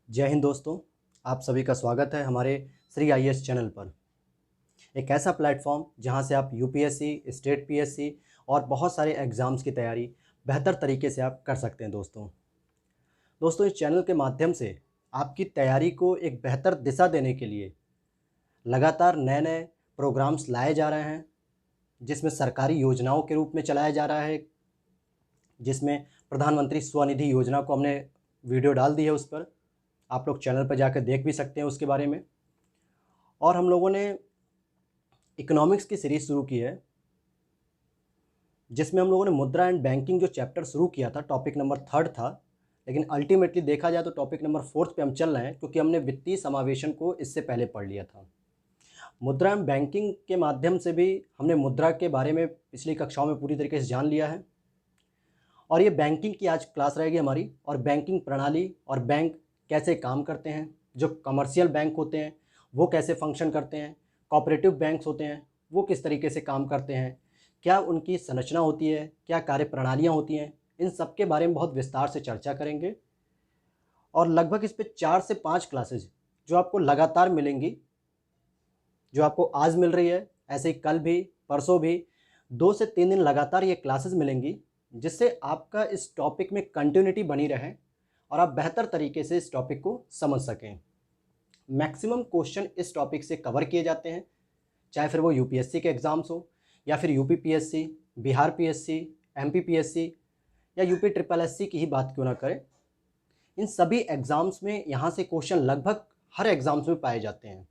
जय हिंद दोस्तों। आप सभी का स्वागत है हमारे श्री आईएएस चैनल पर। एक ऐसा प्लेटफॉर्म जहां से आप यूपीएससी, स्टेट पीएससी और बहुत सारे एग्ज़ाम्स की तैयारी बेहतर तरीके से आप कर सकते हैं। दोस्तों इस चैनल के माध्यम से आपकी तैयारी को एक बेहतर दिशा देने के लिए लगातार नए नए प्रोग्राम्स लाए जा रहे हैं, जिसमें सरकारी योजनाओं के रूप में चलाया जा रहा है, जिसमें प्रधानमंत्री स्वनिधि योजना को हमने वीडियो डाल दी है। उस पर आप लोग चैनल पर जाकर देख भी सकते हैं उसके बारे में। और हम लोगों ने इकोनॉमिक्स की सीरीज़ शुरू की है, जिसमें हम लोगों ने मुद्रा एंड बैंकिंग जो चैप्टर शुरू किया था, टॉपिक नंबर 3 था, लेकिन अल्टीमेटली देखा जाए तो टॉपिक नंबर 4 पे हम चल रहे हैं, क्योंकि हमने वित्तीय समावेशन को इससे पहले पढ़ लिया था। मुद्रा एंड बैंकिंग के माध्यम से भी हमने मुद्रा के बारे में पिछली कक्षाओं में पूरी तरीके से जान लिया है। और ये बैंकिंग की आज क्लास रहेगी हमारी, और बैंकिंग प्रणाली और बैंक कैसे काम करते हैं, जो कमर्शियल बैंक होते हैं वो कैसे फंक्शन करते हैं, कोऑपरेटिव बैंक्स होते हैं वो किस तरीके से काम करते हैं, क्या उनकी संरचना होती है, क्या कार्य प्रणालियाँ होती हैं, इन सब के बारे में बहुत विस्तार से चर्चा करेंगे। और लगभग इस पे 4 से 5 क्लासेज जो आपको लगातार मिलेंगी, जो आपको आज मिल रही है ऐसे ही कल भी, परसों भी 2 से 3 दिन लगातार ये क्लासेस मिलेंगी, जिससे आपका इस टॉपिक में कंटिन्यूटी बनी रहे और आप बेहतर तरीके से इस टॉपिक को समझ सकें। मैक्सिमम क्वेश्चन इस टॉपिक से कवर किए जाते हैं, चाहे फिर वो यूपीएससी के एग्ज़ाम्स हो या फिर UP PSC, Bihar PSC, MP PSC या यूपी ट्रिपल एससी की ही बात क्यों ना करें। इन सभी एग्ज़ाम्स में यहाँ से क्वेश्चन लगभग हर एग्ज़ाम्स में पाए जाते हैं।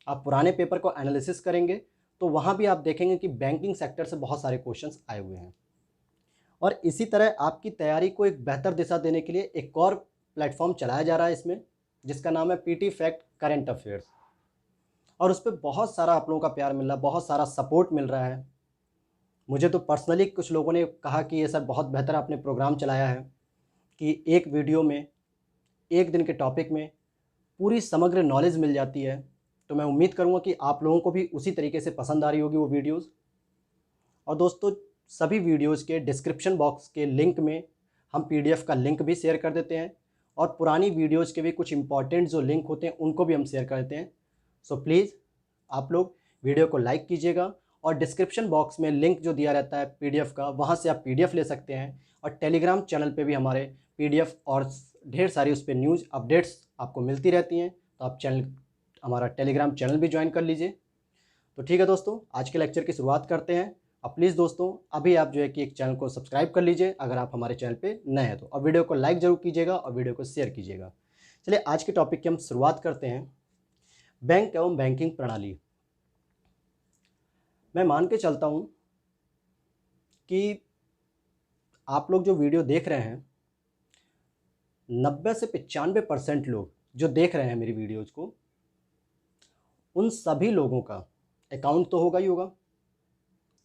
आप पुराने पेपर को एनालिसिस करेंगे तो वहाँ भी आप देखेंगे कि बैंकिंग सेक्टर से बहुत सारे क्वेश्चंस आए हुए हैं। और इसी तरह आपकी तैयारी को एक बेहतर दिशा देने के लिए एक और प्लेटफॉर्म चलाया जा रहा है इसमें, जिसका नाम है पीटी फैक्ट करंट अफेयर्स। और उस पर बहुत सारा आप लोगों का प्यार मिल रहा है, बहुत सारा सपोर्ट मिल रहा है। मुझे तो पर्सनली कुछ लोगों ने कहा कि ये सर बहुत बेहतर आपने प्रोग्राम चलाया है, कि एक वीडियो में एक दिन के टॉपिक में पूरी समग्र नॉलेज मिल जाती है। तो मैं उम्मीद करूँगा कि आप लोगों को भी उसी तरीके से पसंद आ रही होगी वो वीडियोज़। और दोस्तों सभी वीडियोज़ के डिस्क्रिप्शन बॉक्स के लिंक में हम पीडीएफ का लिंक भी शेयर कर देते हैं, और पुरानी वीडियोज़ के भी कुछ इंपॉर्टेंट जो लिंक होते हैं उनको भी हम शेयर कर देते हैं। सो प्लीज़ आप लोग वीडियो को लाइक कीजिएगा, और डिस्क्रिप्शन बॉक्स में लिंक जो दिया रहता है पीडीएफ का, वहाँ से आप पीडीएफ ले सकते हैं। और टेलीग्राम चैनल पे भी हमारे पीडीएफ और ढेर सारी उस पर न्यूज़ अपडेट्स आपको मिलती रहती हैं, तो आप हमारा टेलीग्राम चैनल भी ज्वाइन कर लीजिए। तो ठीक है दोस्तों, आज के लेक्चर की शुरुआत करते हैं। अब प्लीज़ दोस्तों अभी आप जो है कि एक चैनल को सब्सक्राइब कर लीजिए अगर आप हमारे चैनल पे नए हैं तो, और वीडियो को लाइक ज़रूर कीजिएगा और वीडियो को शेयर कीजिएगा। चलिए आज के टॉपिक की हम शुरुआत करते हैं, बैंक एवं बैंकिंग प्रणाली। मैं मान के चलता हूँ कि आप लोग जो वीडियो देख रहे हैं 90 से 95% लोग जो देख रहे हैं मेरी वीडियोज़ को, उन सभी लोगों का अकाउंट तो होगा ही होगा,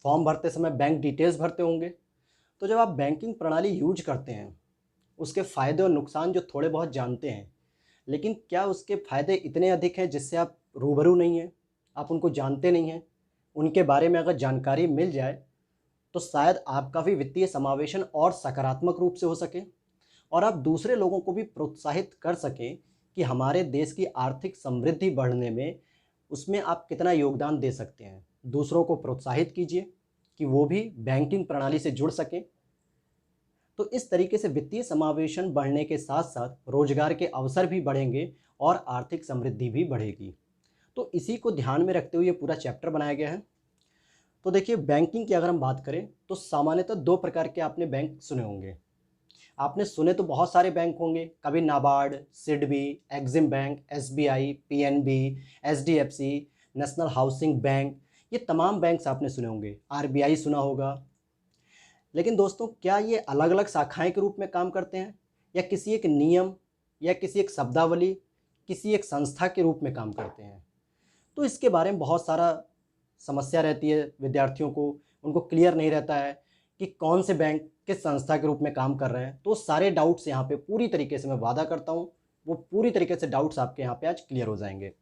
फॉर्म भरते समय बैंक डिटेल्स भरते होंगे। तो जब आप बैंकिंग प्रणाली यूज करते हैं, उसके फ़ायदे और नुकसान जो थोड़े बहुत जानते हैं, लेकिन क्या उसके फ़ायदे इतने अधिक हैं जिससे आप रूबरू नहीं हैं, आप उनको जानते नहीं हैं, उनके बारे में अगर जानकारी मिल जाए तो शायद आपका भी वित्तीय समावेशन और सकारात्मक रूप से हो सके, और आप दूसरे लोगों को भी प्रोत्साहित कर सकें कि हमारे देश की आर्थिक समृद्धि बढ़ने में उसमें आप कितना योगदान दे सकते हैं। दूसरों को प्रोत्साहित कीजिए कि वो भी बैंकिंग प्रणाली से जुड़ सकें। तो इस तरीके से वित्तीय समावेशन बढ़ने के साथ साथ रोजगार के अवसर भी बढ़ेंगे और आर्थिक समृद्धि भी बढ़ेगी। तो इसी को ध्यान में रखते हुए ये पूरा चैप्टर बनाया गया है। तो देखिए, बैंकिंग की अगर हम बात करें तो सामान्यतः 2 प्रकार के आपने बैंक सुने होंगे। आपने सुने तो बहुत सारे बैंक होंगे, कभी NABARD, SIDBI, Exim bank, SBI, PNB, HDFC, national housing bank, ये तमाम बैंक्स आपने सुने होंगे, आरबीआई सुना होगा। लेकिन दोस्तों क्या ये अलग अलग शाखाएं के रूप में काम करते हैं, या किसी एक नियम या किसी एक शब्दावली, किसी एक संस्था के रूप में काम करते हैं? तो इसके बारे में बहुत सारा समस्या रहती है विद्यार्थियों को, उनको क्लियर नहीं रहता है कि कौन से बैंक किस संस्था के रूप में काम कर रहे हैं। तो सारे डाउट्स यहाँ पे पूरी तरीके से मैं वादा करता हूँ वो पूरी तरीके से डाउट्स आपके यहाँ पे आज क्लियर हो जाएंगे।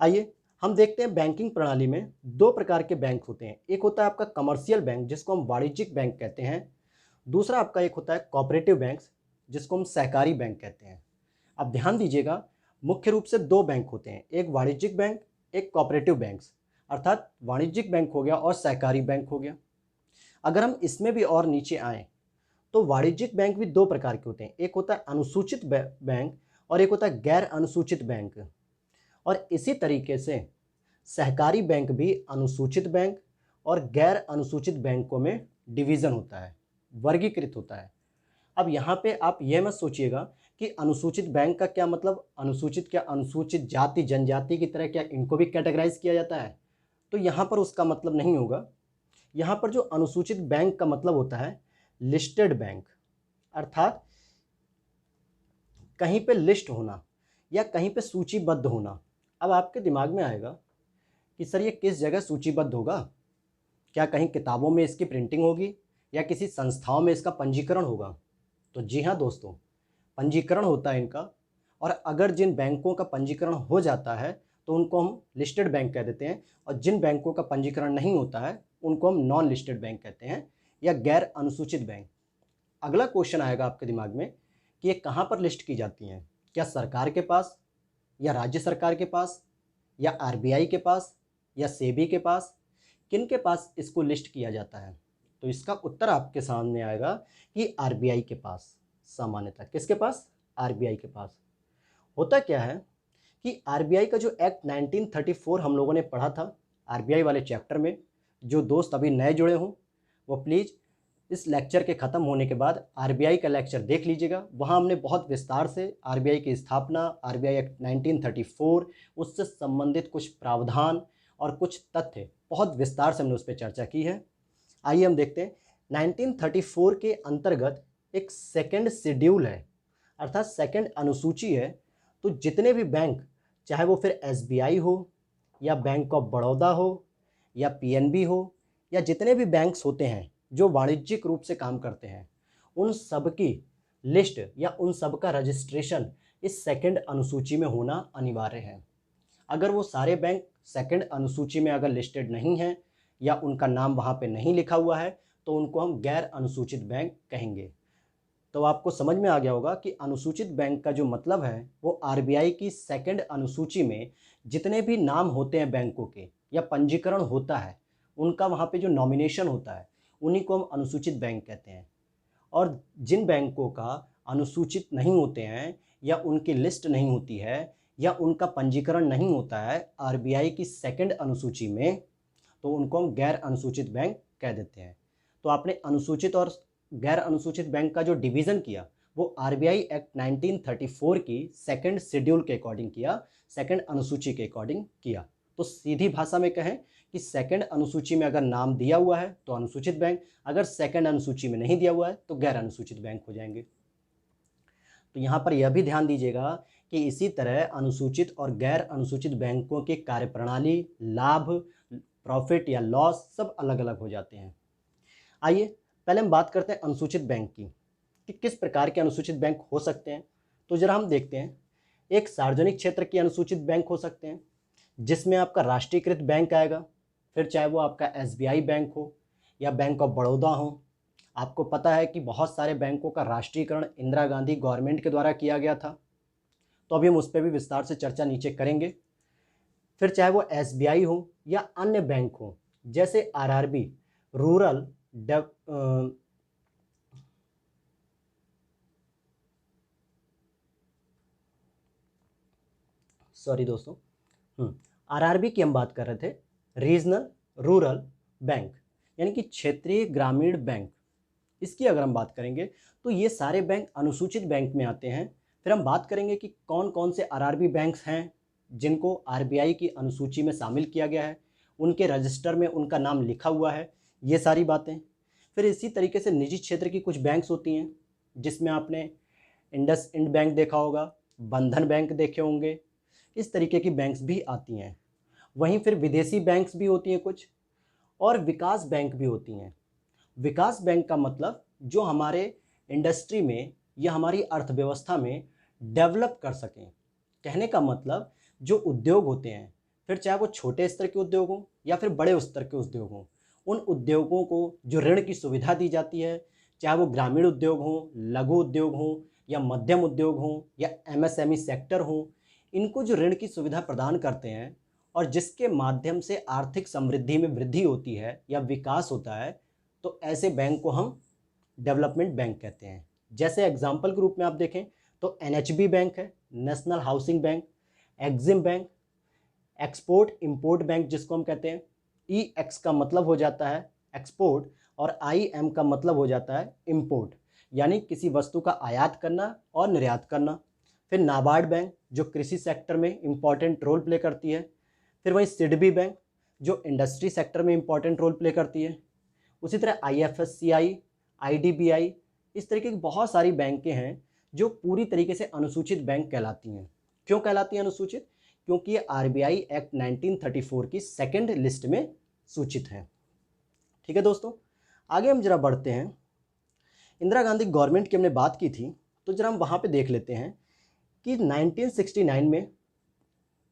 आइए हम देखते हैं, बैंकिंग प्रणाली में 2 प्रकार के बैंक होते हैं। एक होता है आपका कमर्शियल बैंक जिसको हम वाणिज्यिक बैंक कहते हैं, दूसरा आपका एक होता है कोऑपरेटिव बैंक जिसको हम सहकारी बैंक कहते हैं। अब ध्यान दीजिएगा, मुख्य रूप से दो बैंक होते हैं, एक वाणिज्यिक बैंक, एक कोऑपरेटिव बैंक्स, अर्थात वाणिज्यिक बैंक हो गया और सहकारी बैंक हो गया। अगर हम इसमें भी और नीचे आएँ तो वाणिज्यिक बैंक भी दो प्रकार के होते हैं, एक होता है अनुसूचित बैंक और एक होता है गैर अनुसूचित बैंक। और इसी तरीके से सहकारी बैंक भी अनुसूचित बैंक और गैर अनुसूचित बैंकों में डिवीज़न होता है, वर्गीकृत होता है। अब यहाँ पे आप ये मत सोचिएगा कि अनुसूचित बैंक का क्या मतलब, अनुसूचित क्या अनुसूचित जाति जनजाति की तरह क्या इनको भी कैटेगराइज किया जाता है, तो यहाँ पर उसका मतलब नहीं होगा। यहाँ पर जो अनुसूचित बैंक का मतलब होता है लिस्टेड बैंक, अर्थात कहीं पे लिस्ट होना या कहीं पे सूचीबद्ध होना। अब आपके दिमाग में आएगा कि सर ये किस जगह सूचीबद्ध होगा, क्या कहीं किताबों में इसकी प्रिंटिंग होगी या किसी संस्थाओं में इसका पंजीकरण होगा? तो जी हाँ दोस्तों, पंजीकरण होता है इनका। और अगर जिन बैंकों का पंजीकरण हो जाता है तो उनको हम लिस्टेड बैंक कह देते हैं, और जिन बैंकों का पंजीकरण नहीं होता है उनको हम नॉन लिस्टेड बैंक कहते हैं या गैर अनुसूचित बैंक। अगला क्वेश्चन आएगा आपके दिमाग में कि ये कहाँ पर लिस्ट की जाती हैं? क्या सरकार के पास या राज्य सरकार के पास या आरबीआई के पास या सेबी के पास, किन के पास इसको लिस्ट किया जाता है? तो इसका उत्तर आपके सामने आएगा कि आरबीआई के पास। सामान्यतः किसके पास? आरबीआई के पास। होता क्या है कि आरबीआई का जो एक्ट 1934 हम लोगों ने पढ़ा था आरबीआई वाले चैप्टर में, जो दोस्त अभी नए जुड़े हों वो प्लीज़ इस लेक्चर के ख़त्म होने के बाद आरबीआई का लेक्चर देख लीजिएगा। वहाँ हमने बहुत विस्तार से आरबीआई की स्थापना, आरबीआई एक्ट 1934, उससे संबंधित कुछ प्रावधान और कुछ तथ्य बहुत विस्तार से हमने उस पर चर्चा की है। आइए हम देखते हैं। 1934 के अंतर्गत एक सेकंड शेड्यूल है, अर्थात सेकंड अनुसूची है। तो जितने भी बैंक, चाहे वो फिर एसबीआई हो या बैंक ऑफ बड़ौदा हो या पीएनबी हो या जितने भी बैंक्स होते हैं जो वाणिज्यिक रूप से काम करते हैं, उन सब की लिस्ट या उन सब का रजिस्ट्रेशन इस सेकंड अनुसूची में होना अनिवार्य है। अगर वो सारे बैंक सेकंड अनुसूची में अगर लिस्टेड नहीं हैं या उनका नाम वहाँ पे नहीं लिखा हुआ है तो उनको हम गैर अनुसूचित बैंक कहेंगे। तो आपको समझ में आ गया होगा कि अनुसूचित बैंक का जो मतलब है वो आरबीआई की सेकंड अनुसूची में जितने भी नाम होते हैं बैंकों के या पंजीकरण होता है, उनका वहाँ पे जो नॉमिनेशन होता है, उन्हीं को हम अनुसूचित बैंक कहते हैं। और जिन बैंकों का अनुसूचित नहीं होते हैं या उनकी लिस्ट नहीं होती है या उनका पंजीकरण नहीं होता है आरबीआई की सेकंड अनुसूची में, तो उनको हम गैर अनुसूचित बैंक कह देते हैं। तो आपने अनुसूचित और गैर अनुसूचित बैंक का जो डिवीज़न किया वो आरबीआई एक्ट 1934 की सेकंड शेड्यूल के अकॉर्डिंग किया, सेकंड अनुसूची के अकॉर्डिंग किया। तो सीधी भाषा में कहें कि सेकंड अनुसूची में अगर नाम दिया हुआ है तो अनुसूचित बैंक, अगर सेकंड अनुसूची में नहीं दिया हुआ है तो गैर अनुसूचित बैंक हो जाएंगे। तो यहाँ पर यह भी ध्यान दीजिएगा कि इसी तरह अनुसूचित और गैर अनुसूचित बैंकों की कार्यप्रणाली, लाभ, प्रॉफिट या लॉस सब अलग अलग हो जाते हैं। आइए पहले हम बात करते हैं अनुसूचित बैंक की कि किस प्रकार के अनुसूचित बैंक हो सकते हैं। तो जरा हम देखते हैं। एक सार्वजनिक क्षेत्र के अनुसूचित बैंक हो सकते हैं जिसमें आपका राष्ट्रीयकृत बैंक आएगा, फिर चाहे वो आपका एसबीआई बैंक हो या बैंक ऑफ बड़ौदा हो। आपको पता है कि बहुत सारे बैंकों का राष्ट्रीयकरण इंदिरा गांधी गवर्नमेंट के द्वारा किया गया था, तो अभी हम उस पर भी विस्तार से चर्चा नीचे करेंगे। फिर चाहे वो एसबीआई हो या अन्य बैंक हो जैसे आरआरबी, रूरल सॉरी दोस्तों, आरआरबी की हम बात कर रहे थे, रीजनल रूरल बैंक, यानी कि क्षेत्रीय ग्रामीण बैंक। इसकी अगर हम बात करेंगे तो ये सारे बैंक अनुसूचित बैंक में आते हैं। फिर हम बात करेंगे कि कौन कौन से आरआरबी बैंक्स हैं जिनको आरबीआई की अनुसूची में शामिल किया गया है, उनके रजिस्टर में उनका नाम लिखा हुआ है, ये सारी बातें। फिर इसी तरीके से निजी क्षेत्र की कुछ बैंक्स होती हैं जिसमें आपने इंडसइंड बैंक देखा होगा, बंधन बैंक देखे होंगे, इस तरीके की बैंक्स भी आती हैं। वहीं फिर विदेशी बैंक्स भी होती हैं कुछ, और विकास बैंक भी होती हैं। विकास बैंक का मतलब जो हमारे इंडस्ट्री में या हमारी अर्थव्यवस्था में डेवलप कर सकें। कहने का मतलब जो उद्योग होते हैं, फिर चाहे वो छोटे स्तर के उद्योग हों या फिर बड़े स्तर के उद्योग हों, उन उद्योगों को जो ऋण की सुविधा दी जाती है, चाहे वो ग्रामीण उद्योग हों, लघु उद्योग हों या मध्यम उद्योग हों या एमएसएमई सेक्टर हों, इनको जो ऋण की सुविधा प्रदान करते हैं और जिसके माध्यम से आर्थिक समृद्धि में वृद्धि होती है या विकास होता है, तो ऐसे बैंक को हम डेवलपमेंट बैंक कहते हैं। जैसे एग्जाम्पल के रूप में आप देखें तो एनएचबी बैंक है, national housing bank, EXIM bank, export import bank जिसको हम कहते हैं। ई एक्स का मतलब हो जाता है एक्सपोर्ट और आई एम का मतलब हो जाता है इंपोर्ट, यानी किसी वस्तु का आयात करना और निर्यात करना। फिर नाबार्ड बैंक जो कृषि सेक्टर में इम्पॉर्टेंट रोल प्ले करती है। फिर वहीं सिडबी बैंक जो इंडस्ट्री सेक्टर में इम्पॉर्टेंट रोल प्ले करती है। उसी तरह आईएफएससीआई, आईडीबीआई, इस तरीके की बहुत सारी बैंकें हैं जो पूरी तरीके से अनुसूचित बैंक कहलाती हैं। क्यों कहलाती हैं अनुसूचित? क्योंकि ये आरबीआई एक्ट 1934 की सेकंड लिस्ट में सूचित हैं। ठीक है दोस्तों, आगे हम जरा बढ़ते हैं। इंदिरा गांधी गवर्नमेंट की हमने बात की थी, तो जरा हम वहाँ पे देख लेते हैं कि 1969 में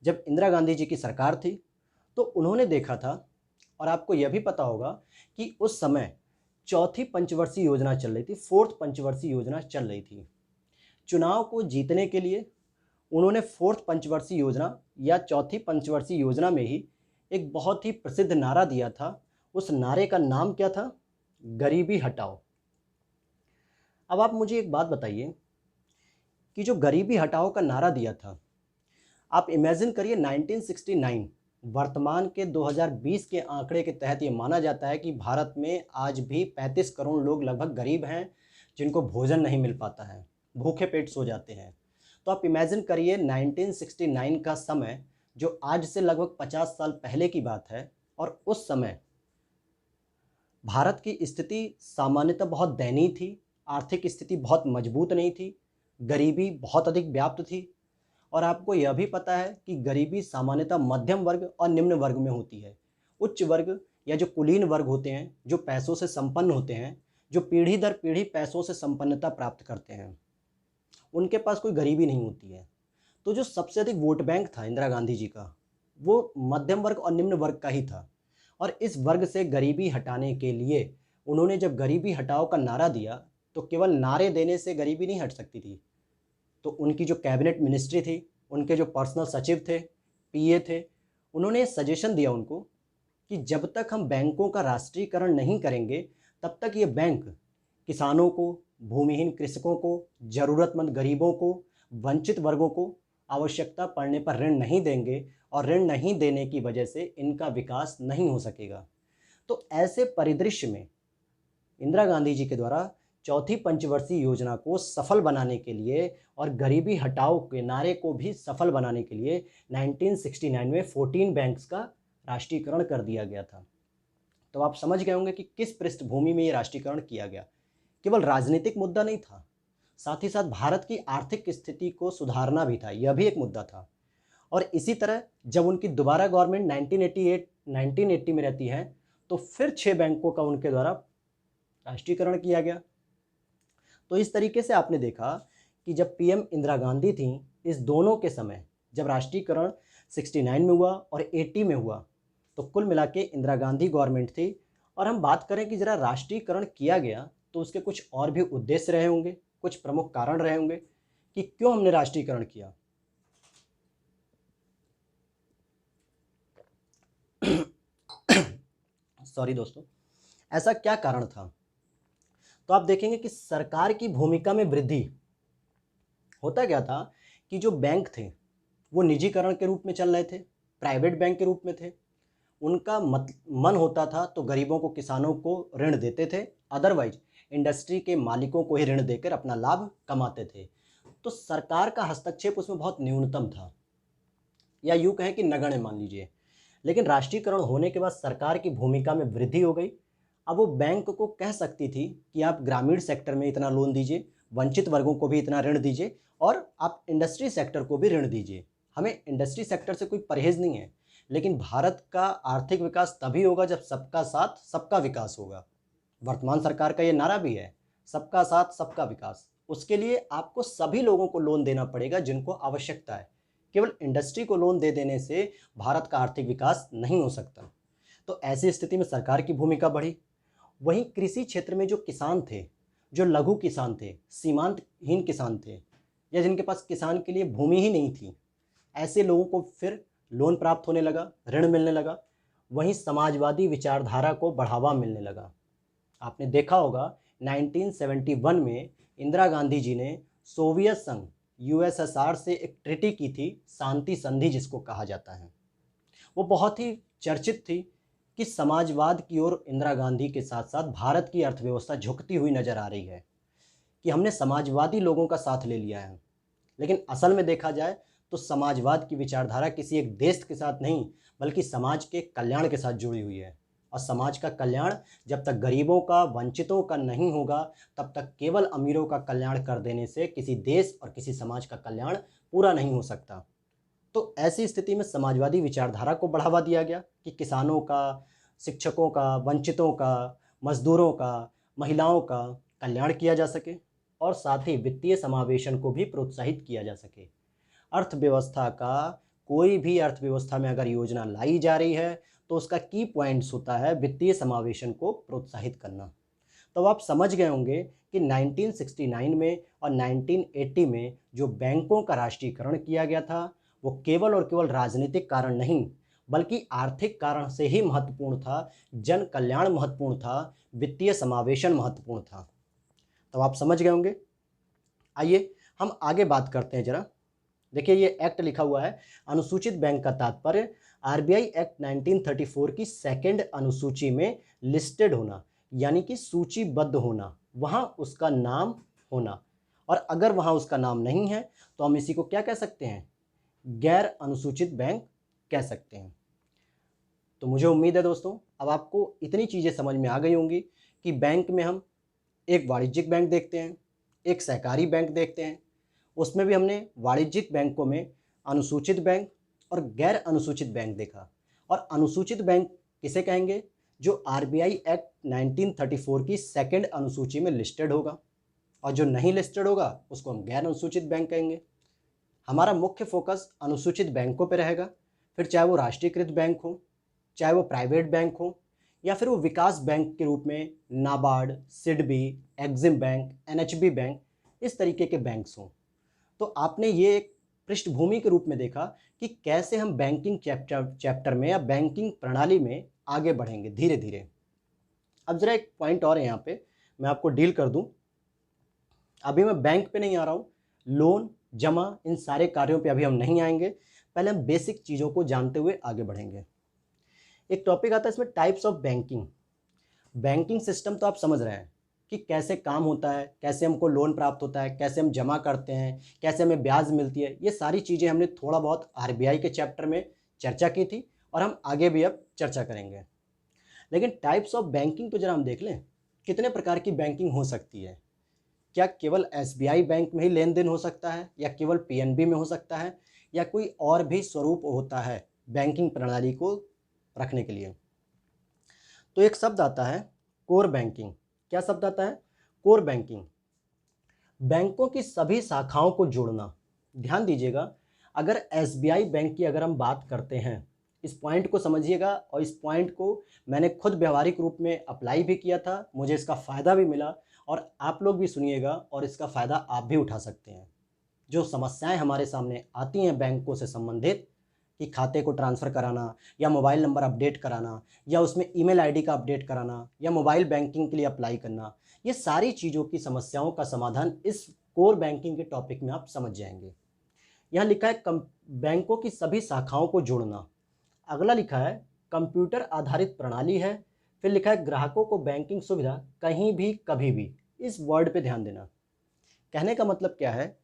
जब इंदिरा गांधी जी की सरकार थी तो उन्होंने देखा था, और आपको यह भी पता होगा कि उस समय चौथी पंचवर्षीय योजना चल रही थी, फोर्थ पंचवर्षीय योजना चल रही थी। चुनाव को जीतने के लिए उन्होंने फोर्थ पंचवर्षीय योजना या चौथी पंचवर्षीय योजना में ही एक बहुत ही प्रसिद्ध नारा दिया था। उस नारे का नाम क्या था? गरीबी हटाओ। अब आप मुझे एक बात बताइए कि जो गरीबी हटाओ का नारा दिया था, आप इमेजिन करिए 1969, वर्तमान के 2020 के आंकड़े के तहत ये माना जाता है कि भारत में आज भी 35 करोड़ लोग लगभग गरीब हैं जिनको भोजन नहीं मिल पाता है, भूखे पेट सो जाते हैं। तो आप इमेजिन करिए 1969 का समय, जो आज से लगभग 50 साल पहले की बात है, और उस समय भारत की स्थिति सामान्यतः बहुत दयनीय थी, आर्थिक स्थिति बहुत मजबूत नहीं थी, गरीबी बहुत अधिक व्याप्त थी। और आपको यह भी पता है कि गरीबी सामान्यतः मध्यम वर्ग और निम्न वर्ग में होती है। उच्च वर्ग या जो कुलीन वर्ग होते हैं, जो पैसों से संपन्न होते हैं, जो पीढ़ी दर पीढ़ी पैसों से संपन्नता प्राप्त करते हैं, उनके पास कोई गरीबी नहीं होती है। तो जो सबसे अधिक वोट बैंक था इंदिरा गांधी जी का, वो मध्यम वर्ग और निम्न वर्ग का ही था। और इस वर्ग से गरीबी हटाने के लिए उन्होंने जब गरीबी हटाओ का नारा दिया, तो केवल नारे देने से गरीबी नहीं हट सकती थी। तो उनकी जो कैबिनेट मिनिस्ट्री थी, उनके जो पर्सनल सचिव थे, पीए थे, उन्होंने सजेशन दिया उनको कि जब तक हम बैंकों का राष्ट्रीयकरण नहीं करेंगे, तब तक ये बैंक किसानों को, भूमिहीन कृषकों को, ज़रूरतमंद गरीबों को, वंचित वर्गों को आवश्यकता पड़ने पर ऋण नहीं देंगे, और ऋण नहीं देने की वजह से इनका विकास नहीं हो सकेगा। तो ऐसे परिदृश्य में इंदिरा गांधी जी के द्वारा चौथी पंचवर्षीय योजना को सफल बनाने के लिए और गरीबी हटाओ के नारे को भी सफल बनाने के लिए 1969 में 14 बैंक्स का राष्ट्रीयकरण कर दिया गया था। तो आप समझ गए होंगे कि किस पृष्ठभूमि में ये राष्ट्रीयकरण किया गया। केवल राजनीतिक मुद्दा नहीं था, साथ ही साथ भारत की आर्थिक स्थिति को सुधारना भी था, यह भी एक मुद्दा था। और इसी तरह जब उनकी दोबारा गवर्नमेंट 1980 में रहती है, तो फिर 6 बैंकों का उनके द्वारा राष्ट्रीयकरण किया गया। तो इस तरीके से आपने देखा कि जब पीएम इंदिरा गांधी थी, इस दोनों के समय जब राष्ट्रीयकरण 69 में हुआ और 80 में हुआ, तो कुल मिला के इंदिरा गांधी गवर्नमेंट थी। और हम बात करें कि जरा राष्ट्रीयकरण किया गया, तो उसके कुछ और भी उद्देश्य रहे होंगे, कुछ प्रमुख कारण रहे होंगे कि क्यों हमने राष्ट्रीयकरण किया। सॉरी दोस्तों, ऐसा क्या कारण था? तो आप देखेंगे कि सरकार की भूमिका में वृद्धि। होता क्या था कि जो बैंक थे वो निजीकरण के रूप में चल रहे थे, प्राइवेट बैंक के रूप में थे। उनका मन होता था तो गरीबों को, किसानों को ऋण देते थे, अदरवाइज इंडस्ट्री के मालिकों को ही ऋण देकर अपना लाभ कमाते थे। तो सरकार का हस्तक्षेप उसमें बहुत न्यूनतम था, या यूँ कहें कि नगण्य मान लीजिए। लेकिन राष्ट्रीयकरण होने के बाद सरकार की भूमिका में वृद्धि हो गई। अब वो बैंक को कह सकती थी कि आप ग्रामीण सेक्टर में इतना लोन दीजिए, वंचित वर्गों को भी इतना ऋण दीजिए, और आप इंडस्ट्री सेक्टर को भी ऋण दीजिए। हमें इंडस्ट्री सेक्टर से कोई परहेज़ नहीं है, लेकिन भारत का आर्थिक विकास तभी होगा जब सबका साथ सबका विकास होगा। वर्तमान सरकार का ये नारा भी है, सबका साथ सबका विकास। उसके लिए आपको सभी लोगों को लोन देना पड़ेगा जिनको आवश्यकता है। केवल इंडस्ट्री को लोन दे देने से भारत का आर्थिक विकास नहीं हो सकता। तो ऐसी स्थिति में सरकार की भूमिका बढ़ी। वहीं कृषि क्षेत्र में जो किसान थे जो लघु किसान थे, सीमांतहीन किसान थे, या जिनके पास किसान के लिए भूमि ही नहीं थी, ऐसे लोगों को फिर लोन प्राप्त होने लगा, ऋण मिलने लगा। वहीं समाजवादी विचारधारा को बढ़ावा मिलने लगा। आपने देखा होगा 1971 में इंदिरा गांधी जी ने सोवियत संघ यूएसएसआर से एक ट्रीटी की थी, शांति संधि जिसको कहा जाता है। वो बहुत ही चर्चित थी कि समाजवाद की ओर इंदिरा गांधी के साथ साथ भारत की अर्थव्यवस्था झुकती हुई नजर आ रही है, कि हमने समाजवादी लोगों का साथ ले लिया है। लेकिन असल में देखा जाए तो समाजवाद की विचारधारा किसी एक देश के साथ नहीं, बल्कि समाज के कल्याण के साथ जुड़ी हुई है। और समाज का कल्याण जब तक गरीबों का, वंचितों का नहीं होगा, तब तक केवल अमीरों का कल्याण कर देने से किसी देश और किसी समाज का कल्याण पूरा नहीं हो सकता। तो ऐसी स्थिति में समाजवादी विचारधारा को बढ़ावा दिया गया कि किसानों का, शिक्षकों का, वंचितों का, मजदूरों का, महिलाओं का कल्याण किया जा सके और साथ ही वित्तीय समावेशन को भी प्रोत्साहित किया जा सके। अर्थव्यवस्था का, कोई भी अर्थव्यवस्था में अगर योजना लाई जा रही है तो उसका की पॉइंट्स होता है वित्तीय समावेशन को प्रोत्साहित करना। तो आप समझ गए होंगे कि 1969 में और 1980 में जो बैंकों का राष्ट्रीयकरण किया गया था, वो केवल और केवल राजनीतिक कारण नहीं, बल्कि आर्थिक कारण से ही महत्वपूर्ण था, जन कल्याण महत्वपूर्ण था, वित्तीय समावेशन महत्वपूर्ण था। तो आप समझ गए होंगे। आइए हम आगे बात करते हैं जरा। देखिए ये एक्ट लिखा हुआ है, अनुसूचित बैंक का तात्पर्य आरबीआई एक्ट 1934 की सेकंड अनुसूची में लिस्टेड होना, यानी कि सूचीबद्ध होना, वहाँ उसका नाम होना। और अगर वहाँ उसका नाम नहीं है तो हम इसी को क्या कह सकते हैं, गैर अनुसूचित बैंक कह सकते हैं। तो मुझे उम्मीद है दोस्तों अब आपको इतनी चीज़ें समझ में आ गई होंगी कि बैंक में हम एक वाणिज्यिक बैंक देखते हैं, एक सहकारी बैंक देखते हैं। उसमें भी हमने वाणिज्यिक बैंकों में अनुसूचित बैंक और गैर अनुसूचित बैंक देखा। और अनुसूचित बैंक किसे कहेंगे, जो आरबीआई एक्ट 1934 की सेकंड अनुसूची में लिस्टेड होगा, और जो नहीं लिस्टेड होगा उसको हम गैर अनुसूचित बैंक कहेंगे। हमारा मुख्य फोकस अनुसूचित बैंकों पर रहेगा, फिर चाहे वो राष्ट्रीयकृत बैंक हो, चाहे वो प्राइवेट बैंक हो, या फिर वो विकास बैंक के रूप में NABARD, SIDBI, EXIM bank, NHB bank, इस तरीके के बैंक्स हों। तो आपने ये एक पृष्ठभूमि के रूप में देखा कि कैसे हम बैंकिंग चैप्टर में या बैंकिंग प्रणाली में आगे बढ़ेंगे धीरे धीरे। अब जरा एक पॉइंट और है यहाँ पे मैं आपको डील कर दूं। अभी मैं बैंक पे नहीं आ रहा हूँ, लोन, जमा, इन सारे कार्यों पे अभी हम नहीं आएंगे। पहले हम बेसिक चीज़ों को जानते हुए आगे बढ़ेंगे। एक टॉपिक आता है इसमें, types of banking. Banking system तो आप समझ रहे हैं कि कैसे काम होता है, कैसे हमको लोन प्राप्त होता है, कैसे हम जमा करते हैं, कैसे हमें ब्याज मिलती है। ये सारी चीज़ें हमने थोड़ा बहुत आरबीआई के चैप्टर में चर्चा की थी और हम आगे भी अब चर्चा करेंगे। लेकिन टाइप्स ऑफ बैंकिंग तो जरा हम देख लें, कितने प्रकार की बैंकिंग हो सकती है। क्या केवल एसबीआई बैंक में ही लेन देन हो सकता है, या केवल पीएनबी में हो सकता है, या कोई और भी स्वरूप होता है बैंकिंग प्रणाली को रखने के लिए। तो एक शब्द आता है कोर बैंकिंग। क्या शब्द आता है, कोर बैंकिंग। बैंकों की सभी शाखाओं को जोड़ना। ध्यान दीजिएगा, अगर एसबीआई बैंक की अगर हम बात करते हैं, इस पॉइंट को समझिएगा, और इस पॉइंट को मैंने खुद व्यवहारिक रूप में अप्लाई भी किया था, मुझे इसका फ़ायदा भी मिला, और आप लोग भी सुनिएगा और इसका फ़ायदा आप भी उठा सकते हैं। जो समस्याएं हमारे सामने आती हैं बैंकों से संबंधित, कि खाते को ट्रांसफ़र कराना, या मोबाइल नंबर अपडेट कराना, या उसमें ईमेल आईडी का अपडेट कराना, या मोबाइल बैंकिंग के लिए अप्लाई करना, ये सारी चीज़ों की समस्याओं का समाधान इस कोर बैंकिंग के टॉपिक में आप समझ जाएंगे। यहाँ लिखा है बैंकों की सभी शाखाओं को जोड़ना। अगला लिखा है कंप्यूटर आधारित प्रणाली है। फिर लिखा है ग्राहकों को बैंकिंग सुविधा कहीं भी कभी भी। इस वर्ड पे ध्यान देना। कहने का मतलब क्या है,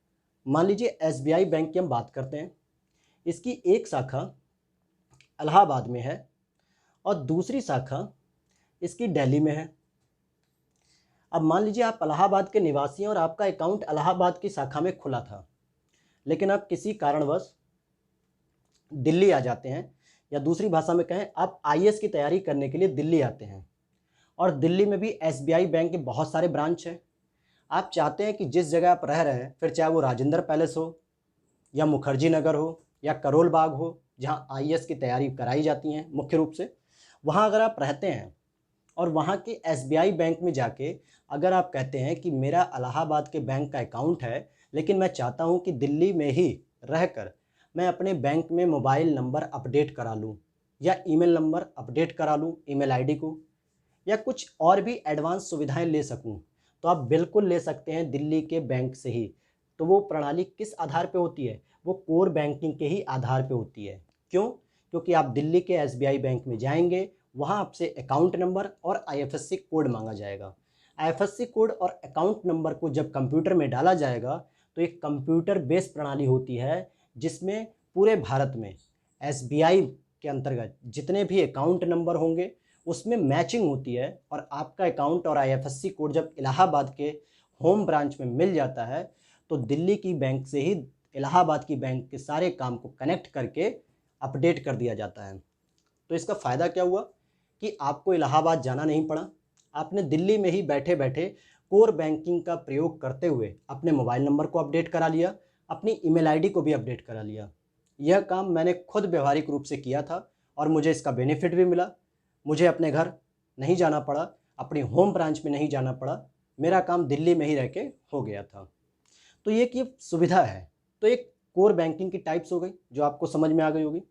मान लीजिए एसबीआई बैंक की हम बात करते हैं, इसकी एक शाखा इलाहाबाद में है और दूसरी शाखा इसकी दिल्ली में है। अब मान लीजिए आप इलाहाबाद के निवासी हैं और आपका अकाउंट इलाहाबाद की शाखा में खुला था, लेकिन आप किसी कारणवश दिल्ली आ जाते हैं, या दूसरी भाषा में कहें आप आईएएस की तैयारी करने के लिए दिल्ली आते हैं, और दिल्ली में भी एसबीआई बैंक के बहुत सारे ब्रांच हैं। आप चाहते हैं कि जिस जगह आप रह रहे हैं, फिर चाहे वो राजेंद्र पैलेस हो, या मुखर्जी नगर हो, या करोल बाग हो, जहाँ आईएएस की तैयारी कराई जाती हैं मुख्य रूप से, वहाँ अगर आप रहते हैं और वहाँ के एसबीआई बैंक में जाके अगर आप कहते हैं कि मेरा इलाहाबाद के बैंक का अकाउंट है, लेकिन मैं चाहता हूँ कि दिल्ली में ही रहकर मैं अपने बैंक में मोबाइल नंबर अपडेट करा लूँ या ईमेल नंबर अपडेट करा लूँ, ईमेल आईडी को, या कुछ और भी एडवांस सुविधाएं ले सकूं, तो आप बिल्कुल ले सकते हैं दिल्ली के बैंक से ही। तो वो प्रणाली किस आधार पे होती है? वो कोर बैंकिंग के ही आधार पे होती है। क्यों? क्योंकि आप दिल्ली के एसबीआई बैंक में जाएंगे, वहाँ आपसे अकाउंट नंबर और आईएफएससी कोड मांगा जाएगा। आईएफएससी कोड और अकाउंट नंबर को जब कंप्यूटर में डाला जाएगा तो एक कंप्यूटर बेस्ड प्रणाली होती है जिसमें पूरे भारत में एसबीआई के अंतर्गत जितने भी अकाउंट नंबर होंगे उसमें मैचिंग होती है, और आपका अकाउंट और आईएफएससी कोड जब इलाहाबाद के होम ब्रांच में मिल जाता है तो दिल्ली की बैंक से ही इलाहाबाद की बैंक के सारे काम को कनेक्ट करके अपडेट कर दिया जाता है। तो इसका फ़ायदा क्या हुआ कि आपको इलाहाबाद जाना नहीं पड़ा, आपने दिल्ली में ही बैठे बैठे कोर बैंकिंग का प्रयोग करते हुए अपने मोबाइल नंबर को अपडेट करा लिया, अपनी ईमेल आईडी को भी अपडेट करा लिया। यह काम मैंने खुद व्यवहारिक रूप से किया था और मुझे इसका बेनिफिट भी मिला। मुझे अपने घर नहीं जाना पड़ा, अपनी होम ब्रांच में नहीं जाना पड़ा, मेरा काम दिल्ली में ही रह के हो गया था। तो ये कि सुविधा है। तो एक कोर बैंकिंग की टाइप्स हो गई जो आपको समझ में आ गई होगी।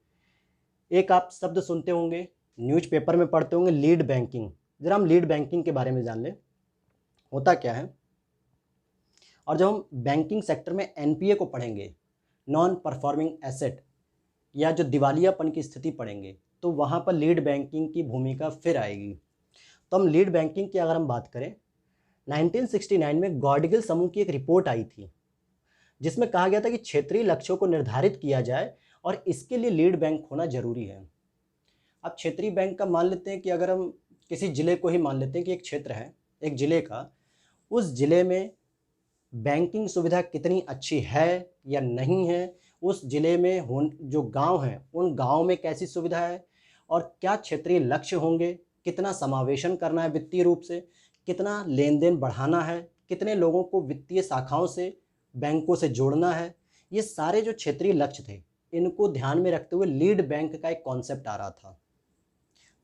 एक आप शब्द सुनते होंगे, न्यूज़पेपर में पढ़ते होंगे, लीड बैंकिंग। ज़रा हम लीड बैंकिंग के बारे में जान लें, होता क्या है। और जब हम बैंकिंग सेक्टर में एनपीए को पढ़ेंगे, नॉन परफॉर्मिंग एसेट, या जो दिवालियापन की स्थिति पढ़ेंगे, तो वहाँ पर लीड बैंकिंग की भूमिका फिर आएगी। तो हम लीड बैंकिंग की अगर हम बात करें, 1969 में गॉडगिल समूह की एक रिपोर्ट आई थी जिसमें कहा गया था कि क्षेत्रीय लक्ष्यों को निर्धारित किया जाए और इसके लिए लीड बैंक होना जरूरी है। अब क्षेत्रीय बैंक का मान लेते हैं कि अगर हम किसी ज़िले को ही मान लेते हैं कि एक क्षेत्र है एक ज़िले का, उस ज़िले में बैंकिंग सुविधा कितनी अच्छी है या नहीं है, उस ज़िले में जो गांव हैं उन गांव में कैसी सुविधा है, और क्या क्षेत्रीय लक्ष्य होंगे, कितना समावेशन करना है वित्तीय रूप से, कितना लेन देन बढ़ाना है, कितने लोगों को वित्तीय शाखाओं से बैंकों से जोड़ना है। ये सारे जो क्षेत्रीय लक्ष्य थे इनको ध्यान में रखते हुए लीड बैंक का एक कॉन्सेप्ट आ रहा था।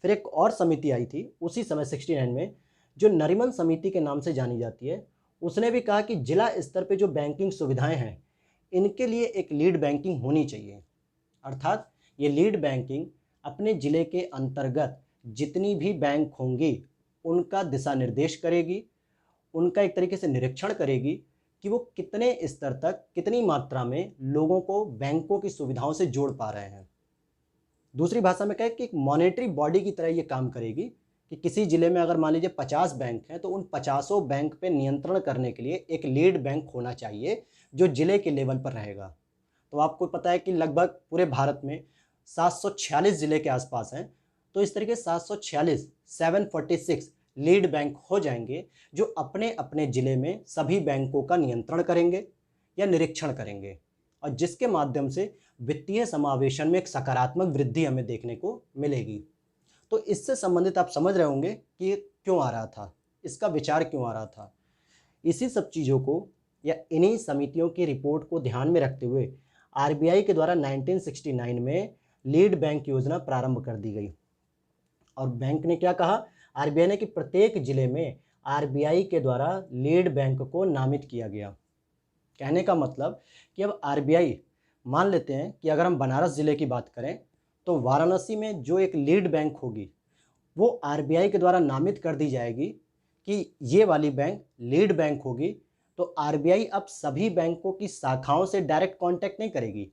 फिर एक और समिति आई थी उसी समय 69 में, जो नरीमन समिति के नाम से जानी जाती है। उसने भी कहा कि जिला स्तर पे जो बैंकिंग सुविधाएं हैं इनके लिए एक लीड बैंकिंग होनी चाहिए। अर्थात ये लीड बैंकिंग अपने ज़िले के अंतर्गत जितनी भी बैंक होंगी उनका दिशा निर्देश करेगी, उनका एक तरीके से निरीक्षण करेगी कि वो कितने स्तर तक कितनी मात्रा में लोगों को बैंकों की सुविधाओं से जोड़ पा रहे हैं। दूसरी भाषा में कहें कि एक मॉनेटरी बॉडी की तरह ये काम करेगी कि किसी ज़िले में अगर मान लीजिए 50 बैंक हैं तो उन 50 बैंक पे नियंत्रण करने के लिए एक लीड बैंक होना चाहिए जो ज़िले के लेवल पर रहेगा। तो आपको पता है कि लगभग पूरे भारत में 746 ज़िले के आसपास हैं, तो इस तरीके 746 लीड बैंक हो जाएंगे जो अपने अपने ज़िले में सभी बैंकों का नियंत्रण करेंगे या निरीक्षण करेंगे, और जिसके माध्यम से वित्तीय समावेशन में एक सकारात्मक वृद्धि हमें देखने को मिलेगी। तो इससे संबंधित आप समझ रहे होंगे कि ये क्यों आ रहा था, इसका विचार क्यों आ रहा था। इसी सब चीज़ों को या इन्हीं समितियों की रिपोर्ट को ध्यान में रखते हुए आरबीआई के द्वारा 1969 में लीड बैंक योजना प्रारंभ कर दी गई। और बैंक ने क्या कहा, आरबीआई ने, कि प्रत्येक जिले में आरबीआई के द्वारा लीड बैंक को नामित किया गया। कहने का मतलब कि अब आरबीआई, मान लेते हैं कि अगर हम बनारस ज़िले की बात करें तो वाराणसी में जो एक लीड बैंक होगी वो आरबीआई के द्वारा नामित कर दी जाएगी कि ये वाली बैंक लीड बैंक होगी। तो आरबीआई अब सभी बैंकों की शाखाओं से डायरेक्ट कांटेक्ट नहीं करेगी,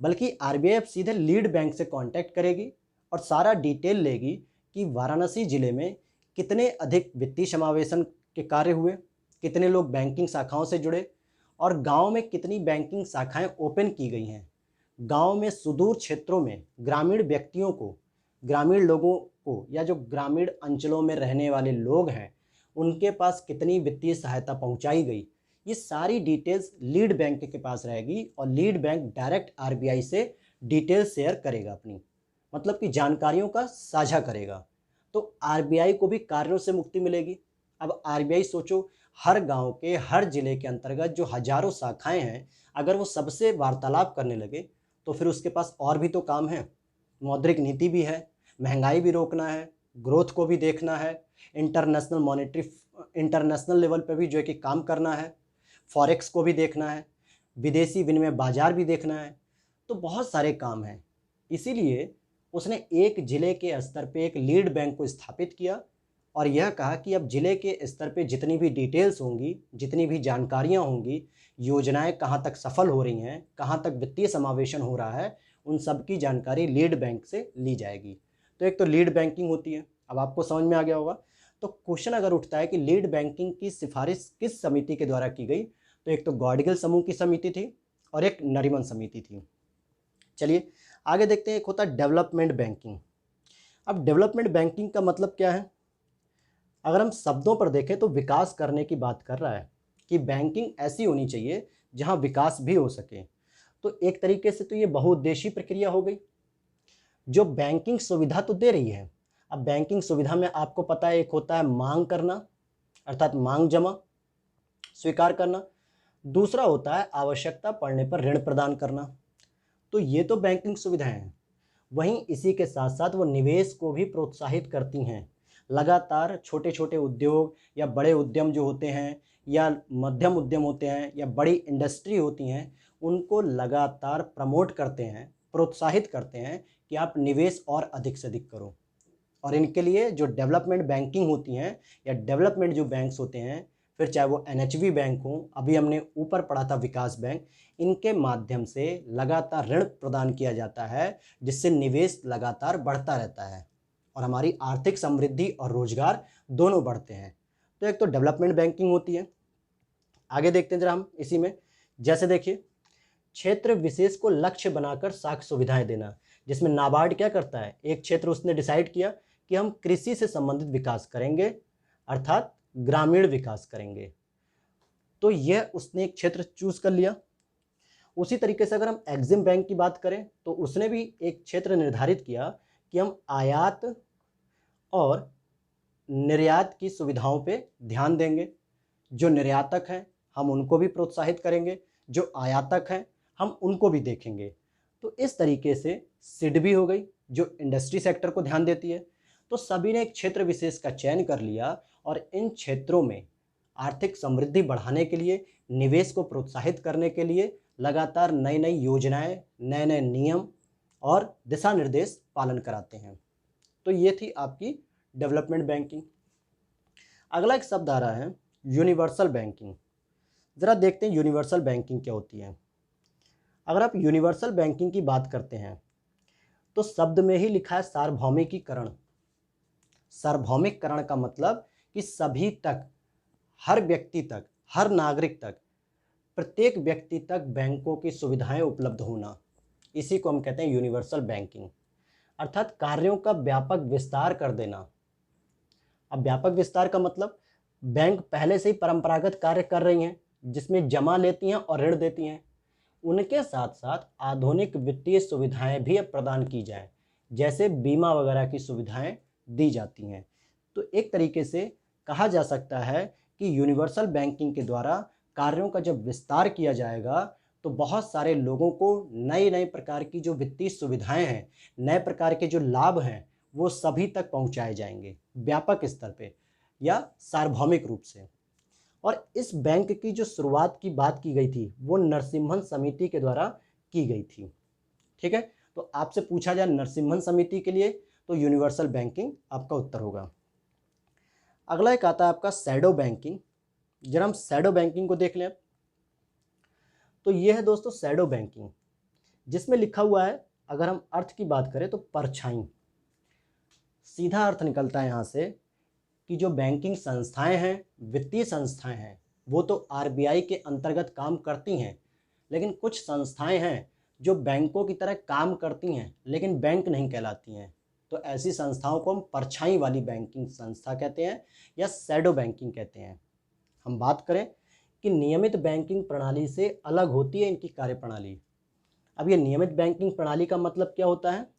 बल्कि आरबीआई अब सीधे लीड बैंक से कांटेक्ट करेगी और सारा डिटेल लेगी कि वाराणसी ज़िले में कितने अधिक वित्तीय समावेशन के कार्य हुए, कितने लोग बैंकिंग शाखाओं से जुड़े, और गांव में कितनी बैंकिंग शाखाएं ओपन की गई हैं। गांव में सुदूर क्षेत्रों में ग्रामीण व्यक्तियों को, ग्रामीण लोगों को, या जो ग्रामीण अंचलों में रहने वाले लोग हैं उनके पास कितनी वित्तीय सहायता पहुंचाई गई, ये सारी डिटेल्स लीड बैंक के पास रहेगी और लीड बैंक डायरेक्ट आरबीआई से डिटेल शेयर करेगा अपनी, मतलब कि जानकारियों का साझा करेगा। तो आरबीआई को भी कार्यों से मुक्ति मिलेगी। अब आरबीआई सोचो, हर गांव के हर जिले के अंतर्गत जो हजारों शाखाएं हैं, अगर वो सबसे वार्तालाप करने लगे तो फिर उसके पास और भी तो काम है। मौद्रिक नीति भी है, महंगाई भी रोकना है, ग्रोथ को भी देखना है, इंटरनेशनल लेवल पर भी जो है कि काम करना है, फॉरेक्स को भी देखना है, विदेशी विनिमय बाजार भी देखना है। तो बहुत सारे काम हैं। इसीलिए उसने एक ज़िले के स्तर पे एक लीड बैंक को स्थापित किया और यह कहा कि अब ज़िले के स्तर पे जितनी भी डिटेल्स होंगी, जितनी भी जानकारियाँ होंगी, योजनाएं कहाँ तक सफल हो रही हैं, कहाँ तक वित्तीय समावेशन हो रहा है, उन सब की जानकारी लीड बैंक से ली जाएगी। तो एक तो लीड बैंकिंग होती है, अब आपको समझ में आ गया होगा। तो क्वेश्चन अगर उठता है कि लीड बैंकिंग की सिफारिश किस समिति के द्वारा की गई, तो एक तो गॉडगिल समूह की समिति थी और एक नरीमन समिति थी। चलिए आगे देखते हैं। एक होता है डेवलपमेंट बैंकिंग। अब डेवलपमेंट बैंकिंग का मतलब क्या है? अगर हम शब्दों पर देखें तो विकास करने की बात कर रहा है कि बैंकिंग ऐसी होनी चाहिए जहां विकास भी हो सके। तो एक तरीके से तो ये बहुउद्देशीय प्रक्रिया हो गई जो बैंकिंग सुविधा तो दे रही है। अब बैंकिंग सुविधा में आपको पता है एक होता है मांग करना, अर्थात मांग जमा स्वीकार करना, दूसरा होता है आवश्यकता पड़ने पर ऋण प्रदान करना। तो ये तो बैंकिंग सुविधाएं हैं। वहीं इसी के साथ साथ वो निवेश को भी प्रोत्साहित करती हैं। लगातार छोटे छोटे उद्योग या बड़े उद्यम जो होते हैं या मध्यम उद्यम होते हैं या बड़ी इंडस्ट्री होती हैं, उनको लगातार प्रमोट करते हैं, प्रोत्साहित करते हैं कि आप निवेश और अधिक से अधिक करो। और इनके लिए जो डेवलपमेंट बैंकिंग होती हैं या डेवलपमेंट जो बैंक्स होते हैं, फिर चाहे वो NHB बैंक हो, अभी हमने ऊपर पढ़ा था विकास बैंक, इनके माध्यम से लगातार ऋण प्रदान किया जाता है जिससे निवेश लगातार बढ़ता रहता है और हमारी आर्थिक समृद्धि और रोजगार दोनों बढ़ते हैं। तो एक तो डेवलपमेंट बैंकिंग होती है। आगे देखते हैं जरा हम इसी में। जैसे देखिए, क्षेत्र विशेष को लक्ष्य बनाकर साख सुविधाएं देना, जिसमें नाबार्ड क्या करता है, एक क्षेत्र उसने डिसाइड किया कि हम कृषि से संबंधित विकास करेंगे, अर्थात ग्रामीण विकास करेंगे। तो यह उसने एक क्षेत्र चूज कर लिया। उसी तरीके से अगर हम एग्जिम बैंक की बात करें तो उसने भी एक क्षेत्र निर्धारित किया कि हम आयात और निर्यात की सुविधाओं पे ध्यान देंगे। जो निर्यातक हैं हम उनको भी प्रोत्साहित करेंगे, जो आयातक हैं हम उनको भी देखेंगे। तो इस तरीके से सिड भी हो गई जो इंडस्ट्री सेक्टर को ध्यान देती है। तो सभी ने एक क्षेत्र विशेष का चयन कर लिया और इन क्षेत्रों में आर्थिक समृद्धि बढ़ाने के लिए, निवेश को प्रोत्साहित करने के लिए लगातार नई नई योजनाएं, नए नए नियम और दिशा निर्देश पालन कराते हैं। तो ये थी आपकी डेवलपमेंट बैंकिंग। अगला एक शब्द आ रहा है यूनिवर्सल बैंकिंग। ज़रा देखते हैं यूनिवर्सल बैंकिंग क्या होती है। अगर आप यूनिवर्सल बैंकिंग की बात करते हैं तो शब्द में ही लिखा है सार्वभौमिकीकरण। सार्वभौमिककरण का मतलब कि सभी तक, हर व्यक्ति तक, हर नागरिक तक, प्रत्येक व्यक्ति तक बैंकों की सुविधाएं उपलब्ध होना। इसी को हम कहते हैं यूनिवर्सल बैंकिंग, अर्थात कार्यों का व्यापक विस्तार कर देना। अब व्यापक विस्तार का मतलब बैंक पहले से ही परंपरागत कार्य कर रही हैं जिसमें जमा लेती हैं और ऋण देती हैं, उनके साथ साथ आधुनिक वित्तीय सुविधाएं भी अब प्रदान की जाएं, जैसे बीमा वगैरह की सुविधाएं दी जाती हैं। तो एक तरीके से कहा जा सकता है कि यूनिवर्सल बैंकिंग के द्वारा कार्यों का जब विस्तार किया जाएगा तो बहुत सारे लोगों को नए नए प्रकार की जो वित्तीय सुविधाएं हैं, नए प्रकार के जो लाभ हैं, वो सभी तक पहुंचाए जाएंगे व्यापक स्तर पे या सार्वभौमिक रूप से। और इस बैंक की जो शुरुआत की बात की गई थी वो नरसिम्हन समिति के द्वारा की गई थी। ठीक है, तो आपसे पूछा जाए नरसिम्हन समिति के लिए तो यूनिवर्सल बैंकिंग आपका उत्तर होगा। अगला एक आता है आपका शैडो बैंकिंग। जरा हम शैडो बैंकिंग को देख लें। तो यह है दोस्तों शैडो बैंकिंग, जिसमें लिखा हुआ है, अगर हम अर्थ की बात करें तो परछाई। सीधा अर्थ निकलता है यहाँ से कि जो बैंकिंग संस्थाएं हैं, वित्तीय संस्थाएं हैं, वो तो RBI के अंतर्गत काम करती हैं, लेकिन कुछ संस्थाएं हैं जो बैंकों की तरह काम करती हैं लेकिन बैंक नहीं कहलाती हैं। तो ऐसी संस्थाओं को हम परछाई वाली बैंकिंग संस्था कहते हैं या शैडो बैंकिंग कहते हैं। हम बात करें कि नियमित बैंकिंग प्रणाली से अलग होती है इनकी कार्यप्रणाली। अब ये नियमित बैंकिंग प्रणाली का मतलब क्या होता है?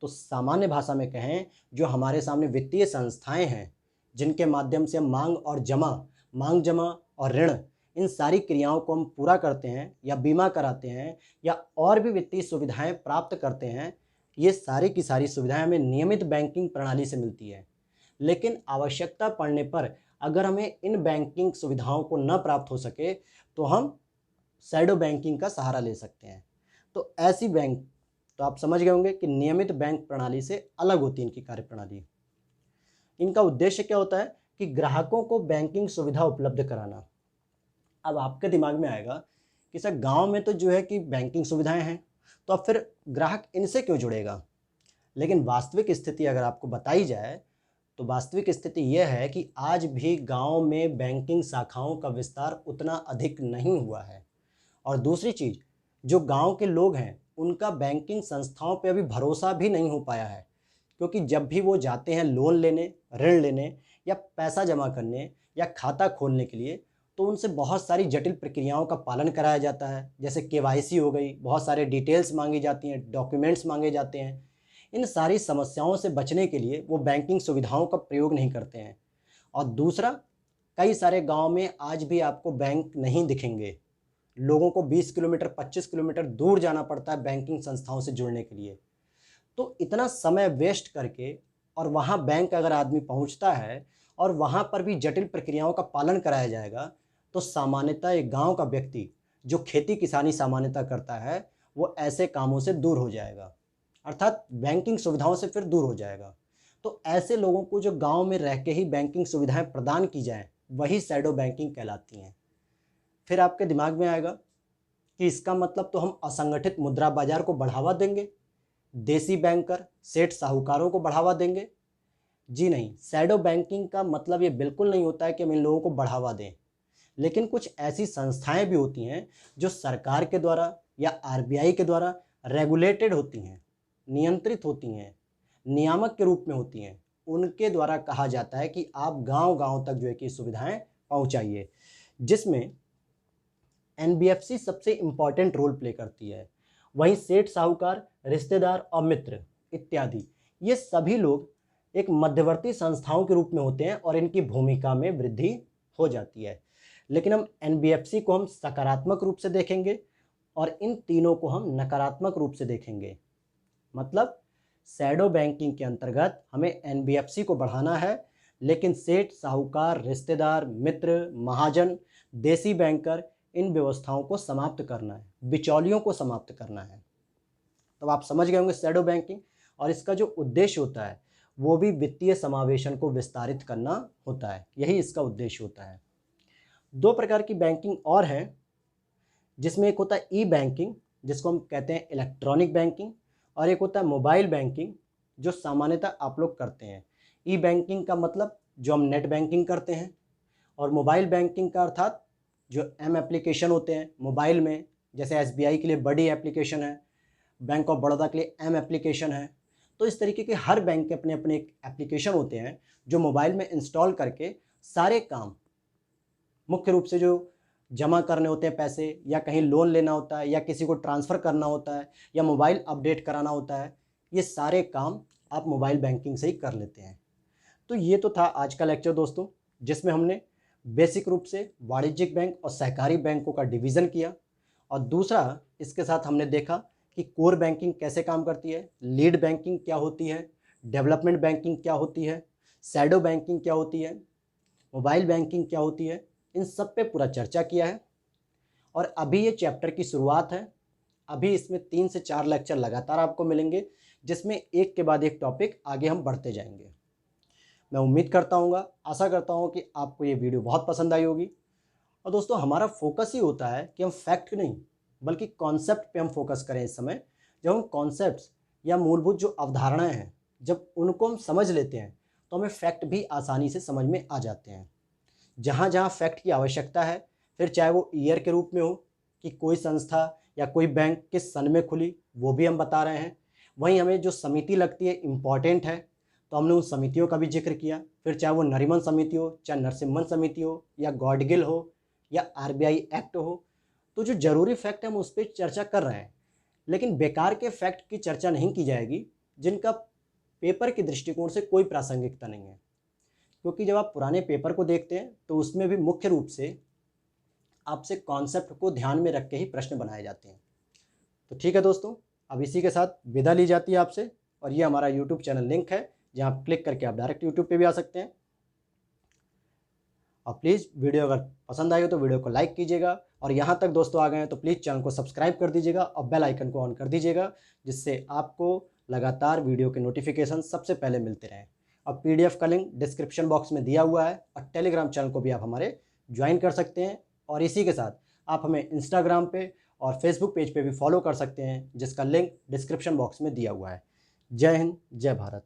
तो सामान्य भाषा में कहें, जो हमारे सामने वित्तीय संस्थाएं हैं जिनके माध्यम से हम मांग जमा और ऋण, इन सारी क्रियाओं को हम पूरा करते हैं या बीमा कराते हैं या और भी वित्तीय सुविधाएं प्राप्त करते हैं, ये सारी की सारी सुविधाएं हमें नियमित बैंकिंग प्रणाली से मिलती है। लेकिन आवश्यकता पड़ने पर अगर हमें इन बैंकिंग सुविधाओं को न प्राप्त हो सके तो हम शैडो बैंकिंग का सहारा ले सकते हैं। तो ऐसी बैंक, तो आप समझ गए होंगे कि नियमित बैंक प्रणाली से अलग होती है इनकी कार्यप्रणाली। इनका उद्देश्य क्या होता है कि ग्राहकों को बैंकिंग सुविधा उपलब्ध कराना। अब आपके दिमाग में आएगा कि सर गांव में तो जो है कि बैंकिंग सुविधाएं हैं, तो अब फिर ग्राहक इनसे क्यों जुड़ेगा। लेकिन वास्तविक स्थिति अगर आपको बताई जाए तो वास्तविक स्थिति यह है कि आज भी गांव में बैंकिंग शाखाओं का विस्तार उतना अधिक नहीं हुआ है। और दूसरी चीज़, जो गांव के लोग हैं उनका बैंकिंग संस्थाओं पे अभी भरोसा भी नहीं हो पाया है, क्योंकि जब भी वो जाते हैं लोन लेने, ऋण लेने या पैसा जमा करने या खाता खोलने के लिए, तो उनसे बहुत सारी जटिल प्रक्रियाओं का पालन कराया जाता है। जैसे केवाईसी हो गई, बहुत सारे डिटेल्स मांगी जाती हैं, डॉक्यूमेंट्स मांगे जाते हैं। इन सारी समस्याओं से बचने के लिए वो बैंकिंग सुविधाओं का प्रयोग नहीं करते हैं। और दूसरा, कई सारे गांव में आज भी आपको बैंक नहीं दिखेंगे। लोगों को 20 किलोमीटर 25 किलोमीटर दूर जाना पड़ता है बैंकिंग संस्थाओं से जुड़ने के लिए। तो इतना समय वेस्ट करके और वहाँ बैंक अगर आदमी पहुँचता है और वहाँ पर भी जटिल प्रक्रियाओं का पालन कराया जाएगा, तो सामान्यतः एक गांव का व्यक्ति जो खेती किसानी सामान्यतः करता है वो ऐसे कामों से दूर हो जाएगा, अर्थात बैंकिंग सुविधाओं से फिर दूर हो जाएगा। तो ऐसे लोगों को जो गांव में रह के ही बैंकिंग सुविधाएं प्रदान की जाएं, वही शैडो बैंकिंग कहलाती हैं। फिर आपके दिमाग में आएगा कि इसका मतलब तो हम असंगठित मुद्रा बाजार को बढ़ावा देंगे, देसी बैंकर, सेठ साहूकारों को बढ़ावा देंगे। जी नहीं, शैडो बैंकिंग का मतलब ये बिल्कुल नहीं होता है कि हम इन लोगों को बढ़ावा दें। लेकिन कुछ ऐसी संस्थाएं भी होती हैं जो सरकार के द्वारा या आरबीआई के द्वारा रेगुलेटेड होती हैं, नियंत्रित होती हैं, नियामक के रूप में होती हैं। उनके द्वारा कहा जाता है कि आप गांव-गांव तक जो है कि सुविधाएं पहुंचाइए, जिसमें एनबीएफसी सबसे इम्पॉर्टेंट रोल प्ले करती है। वहीं सेठ साहूकार, रिश्तेदार और मित्र इत्यादि, ये सभी लोग एक मध्यवर्ती संस्थाओं के रूप में होते हैं और इनकी भूमिका में वृद्धि हो जाती है। लेकिन हम एनबीएफसी को हम सकारात्मक रूप से देखेंगे और इन तीनों को हम नकारात्मक रूप से देखेंगे। मतलब शैडो बैंकिंग के अंतर्गत हमें एनबीएफसी को बढ़ाना है, लेकिन सेठ साहूकार, रिश्तेदार, मित्र, महाजन, देसी बैंकर, इन व्यवस्थाओं को समाप्त करना है, बिचौलियों को समाप्त करना है। तो आप समझ गए होंगे शैडो बैंकिंग, और इसका जो उद्देश्य होता है वो भी वित्तीय समावेशन को विस्तारित करना होता है। यही इसका उद्देश्य होता है। दो प्रकार की बैंकिंग और हैं, जिसमें एक होता है ई बैंकिंग, जिसको हम कहते हैं इलेक्ट्रॉनिक बैंकिंग, और एक होता है मोबाइल बैंकिंग, जो सामान्यतः आप लोग करते हैं। ई बैंकिंग का मतलब जो हम नेट बैंकिंग करते हैं, और मोबाइल बैंकिंग का अर्थात जो एम एप्लीकेशन होते हैं मोबाइल में, जैसे एसबीआई के लिए बड़ी एप्लीकेशन है, बैंक ऑफ बड़ौदा के लिए एम एप्लीकेशन है। तो इस तरीके के हर बैंक के अपने अपने एक एप्लीकेशन होते हैं जो मोबाइल में इंस्टॉल करके सारे काम, मुख्य रूप से जो जमा करने होते हैं पैसे, या कहीं लोन लेना होता है, या किसी को ट्रांसफ़र करना होता है, या मोबाइल अपडेट कराना होता है, ये सारे काम आप मोबाइल बैंकिंग से ही कर लेते हैं। तो ये तो था आज का लेक्चर दोस्तों, जिसमें हमने बेसिक रूप से वाणिज्यिक बैंक और सहकारी बैंकों का डिवीज़न किया, और दूसरा इसके साथ हमने देखा कि कोर बैंकिंग कैसे काम करती है, लीड बैंकिंग क्या होती है, डेवलपमेंट बैंकिंग क्या होती है, शैडो बैंकिंग क्या होती है, मोबाइल बैंकिंग क्या होती है, इन सब पे पूरा चर्चा किया है। और अभी ये चैप्टर की शुरुआत है। अभी इसमें 3 से 4 लेक्चर लगातार आपको मिलेंगे, जिसमें एक के बाद एक टॉपिक आगे हम बढ़ते जाएंगे। मैं उम्मीद करता हूँ, आशा करता हूँ कि आपको ये वीडियो बहुत पसंद आई होगी। और दोस्तों, हमारा फोकस ही होता है कि हम फैक्ट नहीं बल्कि कॉन्सेप्ट पे हम फोकस करें। इस समय जब हम कॉन्सेप्ट्स या मूलभूत जो अवधारणाएं हैं, जब उनको हम समझ लेते हैं तो हमें फैक्ट भी आसानी से समझ में आ जाते हैं। जहाँ जहाँ फैक्ट की आवश्यकता है, फिर चाहे वो ईयर के रूप में हो कि कोई संस्था या कोई बैंक किस सन में खुली, वो भी हम बता रहे हैं। वहीं हमें जो समिति लगती है इम्पॉर्टेंट है, तो हमने उन समितियों का भी जिक्र किया। फिर चाहे वो नरीमन समिति हो, चाहे नरसिम्हन समिति हो, या गॉडगिल हो, या आरबीआई एक्ट हो, तो जो ज़रूरी फैक्ट है हम उस पर चर्चा कर रहे हैं। लेकिन बेकार के फैक्ट की चर्चा नहीं की जाएगी जिनका पेपर के दृष्टिकोण से कोई प्रासंगिकता नहीं है। क्योंकि जब आप पुराने पेपर को देखते हैं तो उसमें भी मुख्य रूप से आपसे कॉन्सेप्ट को ध्यान में रख के ही प्रश्न बनाए जाते हैं। तो ठीक है दोस्तों, अब इसी के साथ विदा ली जाती है आपसे, और ये हमारा यूट्यूब चैनल लिंक है जहाँ आप क्लिक करके आप डायरेक्ट यूट्यूब पे भी आ सकते हैं। और प्लीज़ वीडियो अगर पसंद आई हो तो वीडियो को लाइक कीजिएगा, और यहाँ तक दोस्तों आ गए हैं तो प्लीज़ चैनल को सब्सक्राइब कर दीजिएगा और बेल आइकन को ऑन कर दीजिएगा, जिससे आपको लगातार वीडियो के नोटिफिकेशन सबसे पहले मिलते रहें। और PDF का लिंक डिस्क्रिप्शन बॉक्स में दिया हुआ है, और टेलीग्राम चैनल को भी आप हमारे ज्वाइन कर सकते हैं। और इसी के साथ आप हमें इंस्टाग्राम पे और फेसबुक पेज पे भी फॉलो कर सकते हैं, जिसका लिंक डिस्क्रिप्शन बॉक्स में दिया हुआ है। जय हिंद, जय भारत।